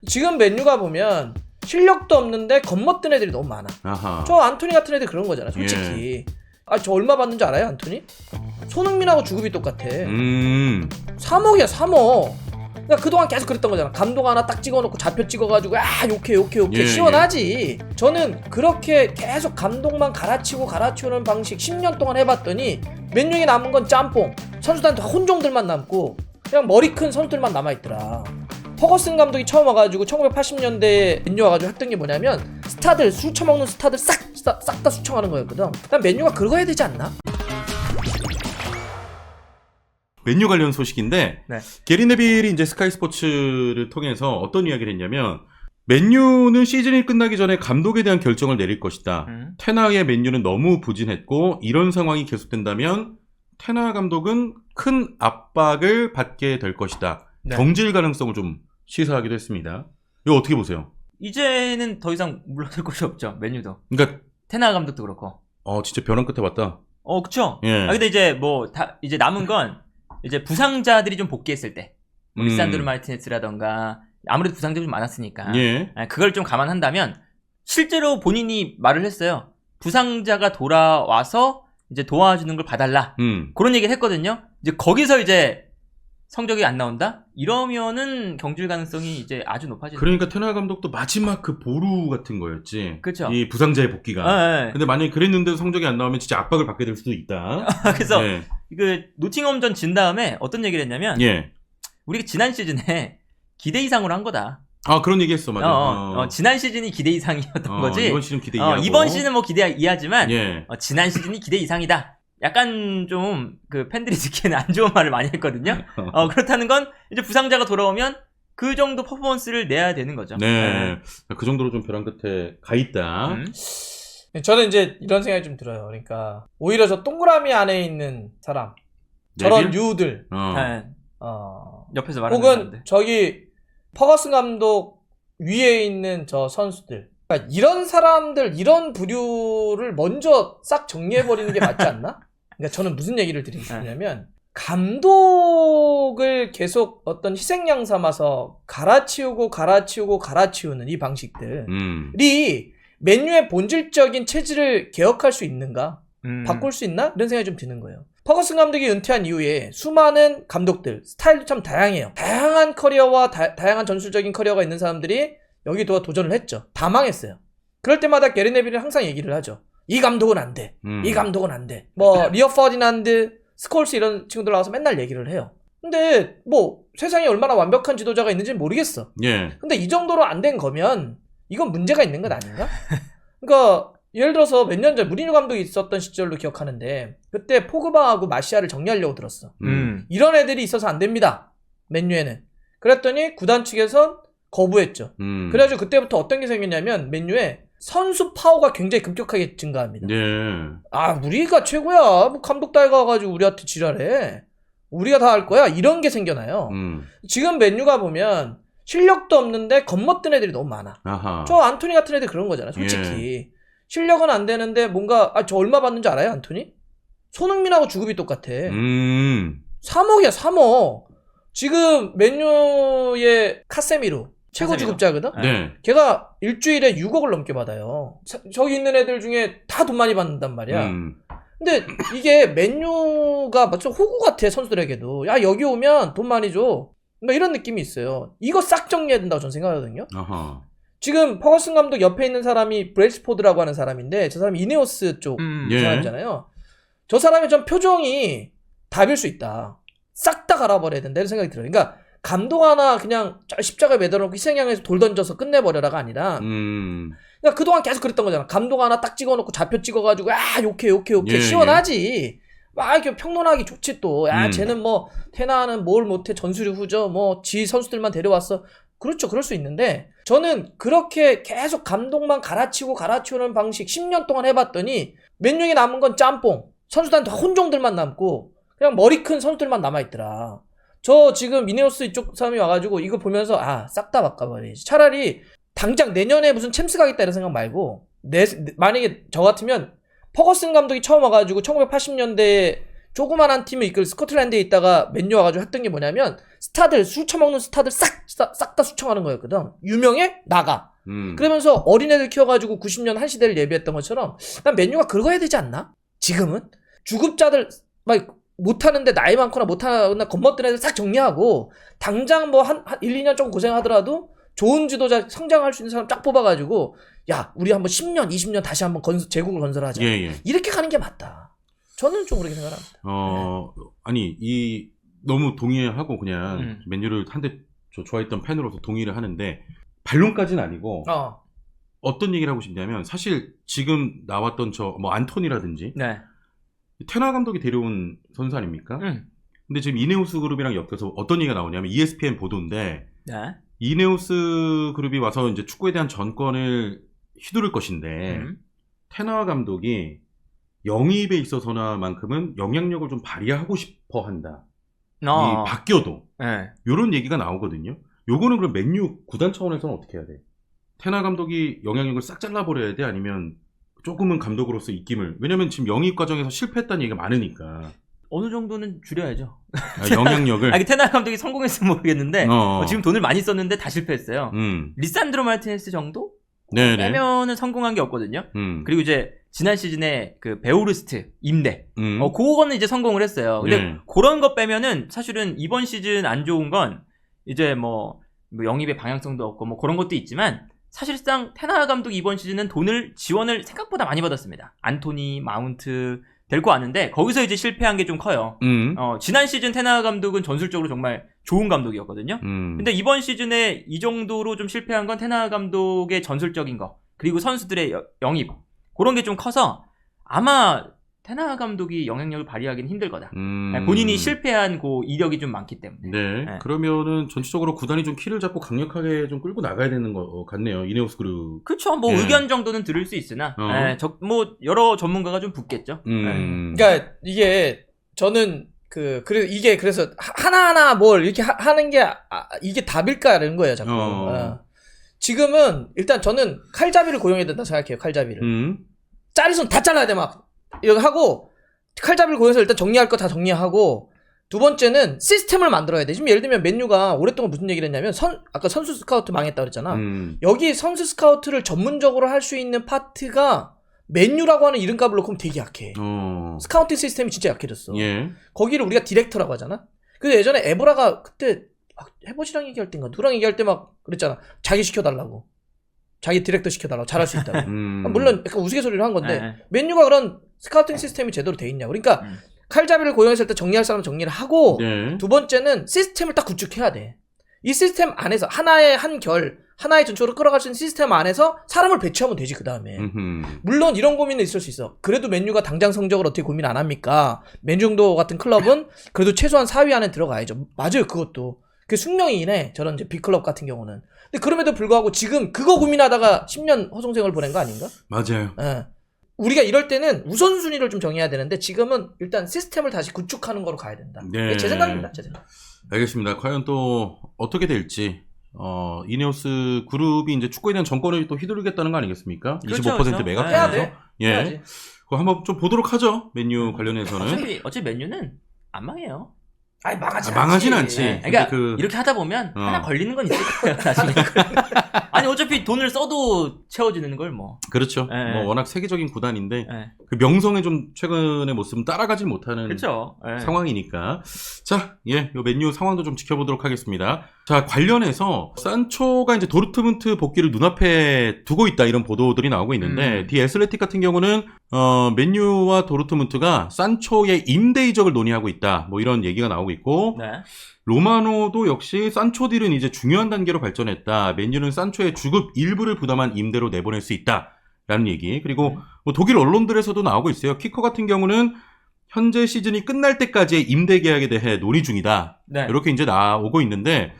지금 맨유가 보면 실력도 없는데 겉멋든 애들이 너무 많아. 아하. 저 안토니 같은 애들 그런 거잖아 솔직히. 아, 저 얼마 받는 줄 알아요 안토니? 손흥민하고 주급이 똑같아. 3억이야 3억. 그러니까 그동안 계속 그랬던 거잖아. 감독 하나 딱 찍어놓고 좌표 찍어가지고 욕해 시원하지. 저는 그렇게 계속 감독만 갈아치우는 방식 10년 동안 해봤더니 맨유에 남은 건 짬뽕. 선수들한테 혼종들만 남고 그냥 머리 큰 선수들만 남아있더라. 퍼거슨 감독이 처음 와가지고 1980년대에 맨유 와가지고 했던 게 뭐냐면 스타들 술 처먹는 스타들 싹 다 수청하는 거였거든. 난 맨유가 그거 해야 되지 않나? 맨유 관련 소식인데 네. 게리 네빌이 이제 스카이 스포츠를 통해서 어떤 이야기를 했냐면 맨유는 시즌이 끝나기 전에 감독에 대한 결정을 내릴 것이다. 테나의 맨유는 너무 부진했고 이런 상황이 계속된다면 테나 감독은 큰 압박을 받게 될 것이다. 네. 경질 가능성을 좀 시사하기도 했습니다. 이거 어떻게 보세요? 이제는 더 이상 물러설 곳이 없죠. 맨유도. 그러니까 테나 감독도 그렇고. 진짜 벼랑 끝에 왔다. 그쵸. 예. 근데 이제 이제 남은 건 이제 부상자들이 좀 복귀했을 때. 리산드로 마르티네스라던가 아무래도 부상자들이 좀 많았으니까. 예. 그걸 좀 감안한다면 실제로 본인이 말을 했어요. 부상자가 돌아와서 이제 도와주는 걸 봐달라. 그런 얘기를 했거든요. 이제 거기서 이제 성적이 안 나온다? 이러면은 경질 가능성이 이제 아주 높아지는. 그러니까 테나 감독도 마지막 그 보루 같은 거였지. 그쵸. 이 부상자의 복귀가. 네. 근데 만약에 그랬는데도 성적이 안 나오면 진짜 압박을 받게 될 수도 있다. 그래서 예. 그 노팅엄전 진 다음에 어떤 얘기를 했냐면 예. 우리가 지난 시즌에 기대 이상으로 한 거다. 그런 얘기 했어, 맞아. 지난 시즌이 기대 이상이었던 거지. 이번 시즌 기대 이하고. 이번 시즌은 뭐 기대 이하지만 예. 지난 시즌이 기대 이상이다. 약간 좀 그 팬들이 듣기에는 안 좋은 말을 많이 했거든요. 그렇다는 건 이제 부상자가 돌아오면 그 정도 퍼포먼스를 내야 되는 거죠. 네. 그 정도로 좀 벼랑 끝에 가 있다. 저는 이제 이런 생각이 좀 들어요. 그러니까 오히려 저 동그라미 안에 있는 사람 저런 네빌? 유들 옆에서 말하는 혹은 사람들. 저기 퍼거슨 감독 위에 있는 저 선수들, 그러니까 이런 사람들 이런 부류를 먼저 싹 정리해버리는 게 맞지 않나? 그러니까 저는 무슨 얘기를 드리고 싶냐면 감독을 계속 어떤 희생양 삼아서 갈아치우는 이 방식들이 맨유의 본질적인 체질을 개혁할 수 있는가? 바꿀 수 있나? 이런 생각이 좀 드는 거예요. 퍼거슨 감독이 은퇴한 이후에 수많은 감독들, 스타일도 참 다양해요. 다양한 커리어와 다양한 전술적인 커리어가 있는 사람들이 여기 도전을 했죠. 다 망했어요. 그럴 때마다 게리 네빌은 항상 얘기를 하죠. 이 감독은 안 돼. 이 감독은 안 돼. 뭐 리어 퍼디난드, 스콜스 이런 친구들 나와서 맨날 얘기를 해요. 근데 뭐 세상에 얼마나 완벽한 지도자가 있는지는 모르겠어. 예. 근데 이 정도로 안 된 거면 이건 문제가 있는 건 아닌가? 그러니까 예를 들어서 몇 년 전 무리뉴 감독이 있었던 시절로 기억하는데 그때 포그바하고 마시아를 정리하려고 들었어. 이런 애들이 있어서 안 됩니다. 맨유에는. 그랬더니 구단 측에선 거부했죠. 그래가지고 그때부터 어떤 게 생겼냐면 맨유에 선수 파워가 굉장히 급격하게 증가합니다. 예. 우리가 최고야. 뭐 감독 딸 가가지고 우리한테 지랄해. 우리가 다 할 거야. 이런 게 생겨나요. 지금 맨유가 보면 실력도 없는데 겉멋든 애들이 너무 많아. 아하. 저 안토니 같은 애들 그런 거잖아 솔직히. 실력은 안 되는데 뭔가 저 얼마 받는 줄 알아요 안토니? 손흥민하고 주급이 똑같아. 3억이야 3억. 지금 맨유의 카세미로 최고 주급자거든? 네. 걔가 일주일에 6억을 넘게 받아요. 저기 있는 애들 중에 다 돈 많이 받는단 말이야. 근데 이게 맨유가 마치 호구 같아 선수들에게도. 야 여기 오면 돈 많이 줘. 뭐 이런 느낌이 있어요. 이거 싹 정리해야 된다고 저는 생각하거든요. 아하. 지금 퍼거슨 감독 옆에 있는 사람이 브레이스포드라고 하는 사람인데 저 사람이 이네오스 쪽 사람이잖아요. 저 사람의 전 표정이 답일 수 있다. 싹 다 갈아버려야 된다 이런 생각이 들어요. 그러니까 감독 하나 그냥 십자가에 매달아놓고 희생양에서 돌 던져서 끝내버려라가 아니라 그러니까 그동안 계속 그랬던 거잖아. 감독 하나 딱 찍어놓고 좌표 찍어가지고 욕해 시원하지. 막 이렇게 평론하기 좋지 또. 쟤는 뭐 테나는 뭘 못해 전술이 후져 뭐 지 선수들만 데려왔어. 그렇죠. 그럴 수 있는데 저는 그렇게 계속 감독만 갈아치우는 방식 10년 동안 해봤더니 맨유에 남은 건 짬뽕. 선수들한테 혼종들만 남고 그냥 머리 큰 선수들만 남아있더라. 저 지금 이네오스 이쪽 사람이 와가지고 이거 보면서 싹 다 바꿔버리지. 차라리 당장 내년에 무슨 챔스 가겠다 이런 생각 말고 만약에 저 같으면 퍼거슨 감독이 처음 와가지고 1980년대에 조그만한 팀을 이끌 스코틀랜드에 있다가 맨유 와가지고 했던 게 뭐냐면 스타들 술 처먹는 스타들 싹 다 수청하는 거였거든. 유명해? 나가. 그러면서 어린애들 키워가지고 90년 한 시대를 예비했던 것처럼 난 맨유가 그거 해야 되지 않나? 지금은 주급자들 막 못하는데 나이 많거나 못하거나 겁먹던 애들 싹 정리하고 당장 뭐 한 1, 2년 조금 고생하더라도 좋은 지도자 성장할 수 있는 사람 쫙 뽑아가지고 야 우리 한번 10년 20년 다시 한번 제국을 건설하자. 이렇게 가는 게 맞다. 저는 좀 그렇게 생각합니다. 아니 너무 동의하고 그냥 맨유를 한때 좋아했던 팬으로서 동의를 하는데 반론까지는 아니고 어떤 얘기를 하고 싶냐면 사실 지금 나왔던 뭐 안토니라든지 네. 테나 감독이 데려온 선수 아닙니까? 근데 지금 이네오스 그룹이랑 엮여서 어떤 얘기가 나오냐면 ESPN 보도인데 네. 이네오스 그룹이 와서 이제 축구에 대한 전권을 휘두를 것인데 테나 감독이 영입에 있어서나만큼은 영향력을 좀 발휘하고 싶어 한다. 이 바뀌어도 네. 이런 얘기가 나오거든요. 요거는 그럼 맨유 구단 차원에서는 어떻게 해야 돼? 테나 감독이 영향력을 싹 잘라버려야 돼? 아니면 조금은 감독으로서 입김을, 왜냐면 지금 영입 과정에서 실패했다는 얘기가 많으니까 어느 정도는 줄여야죠. 영향력을. 테나 감독이 성공했으면 모르겠는데 지금 돈을 많이 썼는데 다 실패했어요. 리산드로 마르티네스 정도? 빼면은 성공한 게 없거든요. 그리고 이제 지난 시즌에 그 베오르스트 임대 그거는 이제 성공을 했어요. 근데 그런 거 빼면은 사실은 이번 시즌 안 좋은 건 이제 뭐 영입의 방향성도 없고 뭐 그런 것도 있지만 사실상 테나 감독 이번 시즌은 지원을 생각보다 많이 받았습니다. 안토니, 마운트 데리고 왔는데 거기서 이제 실패한 게 좀 커요. 지난 시즌 테나 감독은 전술적으로 정말 좋은 감독이었거든요. 근데 이번 시즌에 이 정도로 좀 실패한 건 테나 감독의 전술적인 거 그리고 선수들의 영입 그런 게 좀 커서 아마 테나 감독이 영향력을 발휘하기는 힘들 거다. 본인이 실패한 그 이력이 좀 많기 때문에. 네. 그러면은 전체적으로 구단이 좀 키를 잡고 강력하게 좀 끌고 나가야 되는 것 같네요. 이네오스 그룹. 그렇죠. 뭐 의견 정도는 들을 수 있으나 뭐 여러 전문가가 좀 붙겠죠. 그러니까 이게 저는 그래서 하나하나 뭘 이렇게 하는 게 이게 답일까라는 거예요, 자꾸. 지금은 일단 저는 칼잡이를 고용해야 된다 생각해요. 칼잡이를. 짜리손 다 잘라야 돼 막. 이거 하고 칼잡이를 고용해서 일단 정리할 거 다 정리하고 두 번째는 시스템을 만들어야 돼. 지금 예를 들면 맨유가 오랫동안 무슨 얘기를 했냐면 아까 선수 스카우트 망했다 그랬잖아. 여기 선수 스카우트를 전문적으로 할 수 있는 파트가 맨유라고 하는 이름값을 놓고 되게 약해. 스카우팅 시스템이 진짜 약해졌어. 거기를 우리가 디렉터라고 하잖아. 그래서 예전에 에보라가 그때 해보시랑 얘기할 때인가 누구랑 얘기할 때 막 그랬잖아. 자기 시켜달라고. 자기 디렉터 시켜달라고. 잘할 수 있다고. 물론 약간 우스갯소리를 한 건데 맨유가 그런 스카우팅 시스템이 제대로 돼 있냐. 그러니까 칼잡이를 고용했을 때 정리할 사람은 정리를 하고 두 번째는 시스템을 딱 구축해야 돼. 이 시스템 안에서 하나의 하나의 전초를 끌어갈 수 있는 시스템 안에서 사람을 배치하면 되지. 그 다음에 물론 이런 고민은 있을 수 있어. 그래도 맨유가 당장 성적을 어떻게 고민 안 합니까? 맨유 정도 같은 클럽은 그래도 최소한 4위 안에 들어가야죠. 맞아요. 그것도 그게 숙명이네. 저런 이제 빅클럽 같은 경우는. 근데 그럼에도 불구하고 지금 그거 고민하다가 10년 허송생을 보낸 거 아닌가? 맞아요. 우리가 이럴 때는 우선순위를 좀 정해야 되는데 지금은 일단 시스템을 다시 구축하는 거로 가야 된다. 제 생각입니다. 제 생각. 알겠습니다. 과연 또 어떻게 될지. 이네오스 그룹이 이제 축구에 대한 정권을 또 휘두르겠다는 거 아니겠습니까? 그렇죠, 25% 매각하면서. 해야 돼. 해야지. 그거 한번 좀 보도록 하죠. 맨유 관련해서는. 어차피 맨유는 안 망해요. 아니 망하진 않지. 그러니까 이렇게 하다 보면 하나 걸리는 건 있을 거예요. 나중에. 아니 어차피 돈을 써도 채워지는 걸 뭐. 그렇죠. 뭐 워낙 세계적인 구단인데 그 명성에 좀 최근의 모습은 따라가지 못하는 그렇죠. 상황이니까. 자, 요 맨유 상황도 좀 지켜보도록 하겠습니다. 자, 관련해서 산초가 이제 도르트문트 복귀를 눈앞에 두고 있다 이런 보도들이 나오고 있는데 디 애슬레틱 같은 경우는 맨유와 도르트문트가 산초의 임대 이적을 논의하고 있다. 뭐 이런 얘기가 나오고 있고. 로마노도 역시 산초 딜은 이제 중요한 단계로 발전했다. 맨유는 산초의 주급 일부를 부담한 임대로 내보낼 수 있다라는 얘기. 그리고 뭐 독일 언론들에서도 나오고 있어요. 키커 같은 경우는 현재 시즌이 끝날 때까지의 임대 계약에 대해 논의 중이다. 이렇게 이제 나오고 있는데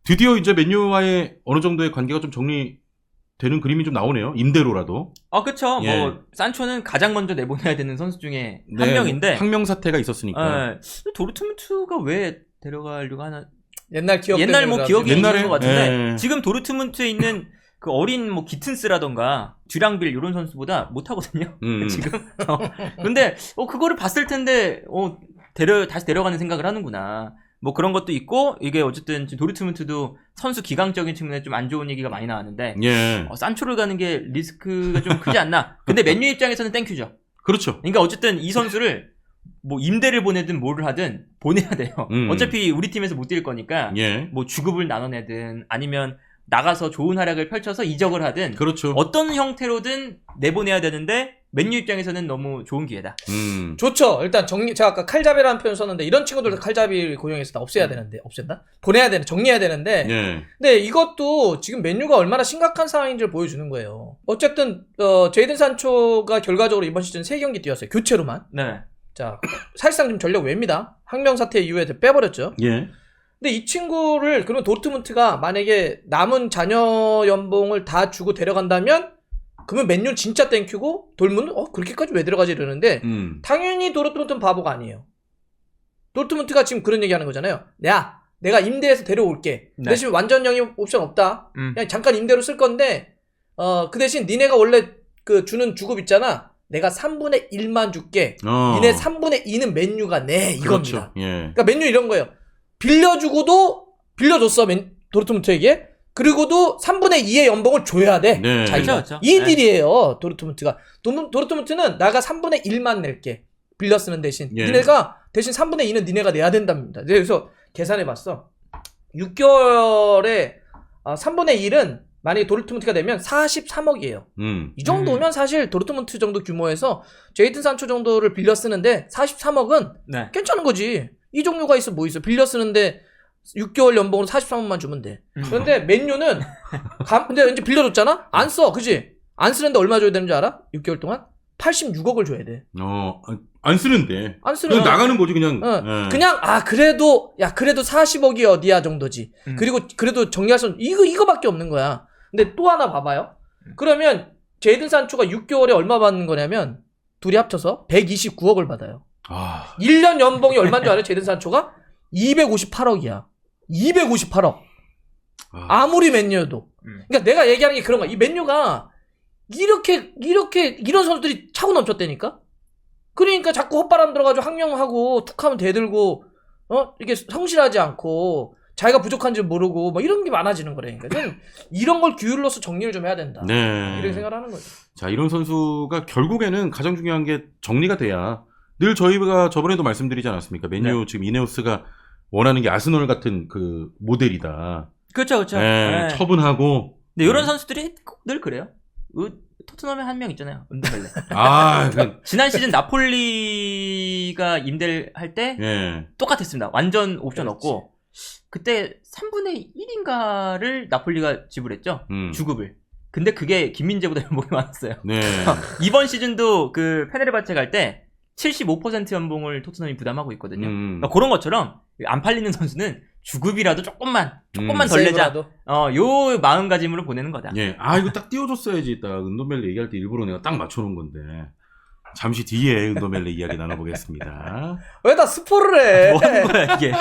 드디어 이제 맨유와의 어느 정도의 관계가 좀 정리되는 그림이 좀 나오네요. 임대로라도. 그렇죠. 뭐 산초는 가장 먼저 내보내야 되는 선수 중에 한 명인데 항명 사태가 있었으니까. 도르트문트가 왜 데려가려고 하나? 옛날 기억이 있는 것 같은데 지금 도르트문트에 있는 그 어린 뭐 기튼스라던가 듀랑빌 이런 선수보다 못하거든요. 지금. 근데 그거를 봤을 텐데 다시 데려가는 생각을 하는구나. 뭐 그런 것도 있고, 이게 어쨌든 지금 도르트문트도 선수 기강적인 측면에 좀 안 좋은 얘기가 많이 나왔는데, 예. 산초를 가는 게 리스크가 좀 크지 않나. 근데 맨유 입장에서는 땡큐죠. 그렇죠. 그러니까 어쨌든 이 선수를 뭐 임대를 보내든 뭐를 하든 보내야 돼요. 어차피 우리 팀에서 못 뛸 거니까, 예. 뭐 주급을 나눠내든 아니면 나가서 좋은 활약을 펼쳐서 이적을 하든, 그렇죠. 어떤 형태로든 내보내야 되는데 맨유 입장에서는 너무 좋은 기회다. 좋죠. 일단 제가 아까 칼잡이라는 표현 썼는데 이런 친구들도 칼잡이 고용해서 다 없애야 되는데 없앤다? 보내야 되는 정리해야 되는데 예. 근데 이것도 지금 맨유가 얼마나 심각한 상황인지를 보여주는 거예요. 어쨌든 제이든 산초가 결과적으로 이번 시즌 3경기 뛰었어요. 교체로만. 네. 자, 사실상 좀 전력 외입니다. 항명 사태 이후에 빼버렸죠. 예. 근데 이 친구를 그러면 도르트문트가 만약에 남은 자녀 연봉을 다 주고 데려간다면 그러면 맨유는 진짜 땡큐고 돌문은 그렇게까지 왜 들어가지 이러는데 당연히 도르트문트는 바보가 아니에요. 도르트문트가 지금 그런 얘기하는 거잖아요. 야, 내가 임대해서 데려올게. 네. 대신 완전 영입 옵션 없다. 그냥 잠깐 임대로 쓸 건데 그 대신 니네가 원래 그 주는 주급 있잖아. 내가 3분의 1만 줄게. 니네 3분의 2는 맨유가 내 이겁니다. 그렇죠. 예. 그러니까 맨유 이런 거예요. 빌려주고도 빌려줬어 도르트문트에게. 그리고도 3분의 2의 연봉을 줘야 돼. 네. 자기가. 그렇죠. 이 딜이에요. 도르트문트가. 도르트문트는 나가 3분의 1만 낼게. 빌려 쓰는 대신. 예. 니네가 대신 3분의 2는 니네가 내야 된답니다. 그래서 계산해봤어. 6개월에 3분의 1은 만약에 도르트문트가 내면 43억이에요. 이 정도면 사실 도르트문트 정도 규모에서 제이든 산초 정도를 빌려 쓰는데 43억은 네. 괜찮은 거지. 이 종류가 있어 뭐 있어. 빌려 쓰는데 6개월 연봉으로 43억만 주면 돼. 그런데 맨유는 근데 이제 빌려줬잖아? 안 써. 그지? 안 쓰는데 얼마 줘야 되는 줄 알아? 6개월 동안? 86억을 줘야 돼. 안 쓰는데. 안 쓰는 그냥 나가는 거지 그냥. 예. 그냥 그래도 40억이 어디야 정도지. 그래도 정리할 수 이거밖에 없는 거야. 근데 또 하나 봐봐요. 그러면 제이든 산초가 6개월에 얼마 받는 거냐면 둘이 합쳐서 129억을 받아요. 1년 연봉이 얼마인 줄 알아요? 제이든 산초가 258억이야. 258억. 아무리 맨유도. 그러니까 내가 얘기하는 게 그런 거야. 이 맨유가 이런 선수들이 차고 넘쳤다니까? 그러니까 자꾸 헛바람 들어가지고 항명하고 툭하면 대들고 이게 성실하지 않고 자기가 부족한지 모르고 뭐 이런 게 많아지는 거라니까. 저는 이런 걸 규율로서 정리를 좀 해야 된다. 네. 이렇게 생각을 하는 거죠. 자, 이런 선수가 결국에는 가장 중요한 게 정리가 돼야 늘 저희가 저번에도 말씀드리지 않았습니까? 맨유 네. 지금 이네오스가 원하는 게 아스널 같은 그 모델이다. 그렇죠, 그렇죠. 네, 네. 처분하고. 근데 이런 선수들이 늘 그래요. 토트넘에 한 명 있잖아요. 은더벨레. 지난 시즌 나폴리가 임대를 할 때 예. 똑같았습니다. 완전 옵션 없고 그때 3분의 1인가를 나폴리가 지불했죠. 주급을. 근데 그게 김민재보다 연봉이 많았어요. 네. 이번 시즌도 그 페네르바체 갈 때 75% 연봉을 토트넘이 부담하고 있거든요. 그러니까 그런 것처럼 안 팔리는 선수는 주급이라도 조금만 덜 내자. 요 마음가짐으로 보내는 거다. 예. 이거 딱 띄워줬어야지. 딱 은도멜레 얘기할 때 일부러 내가 딱 맞춰놓은 건데. 잠시 뒤에 은도멜레 이야기 나눠보겠습니다. 왜 다 스포를 해? 뭐 하는 거야 이게?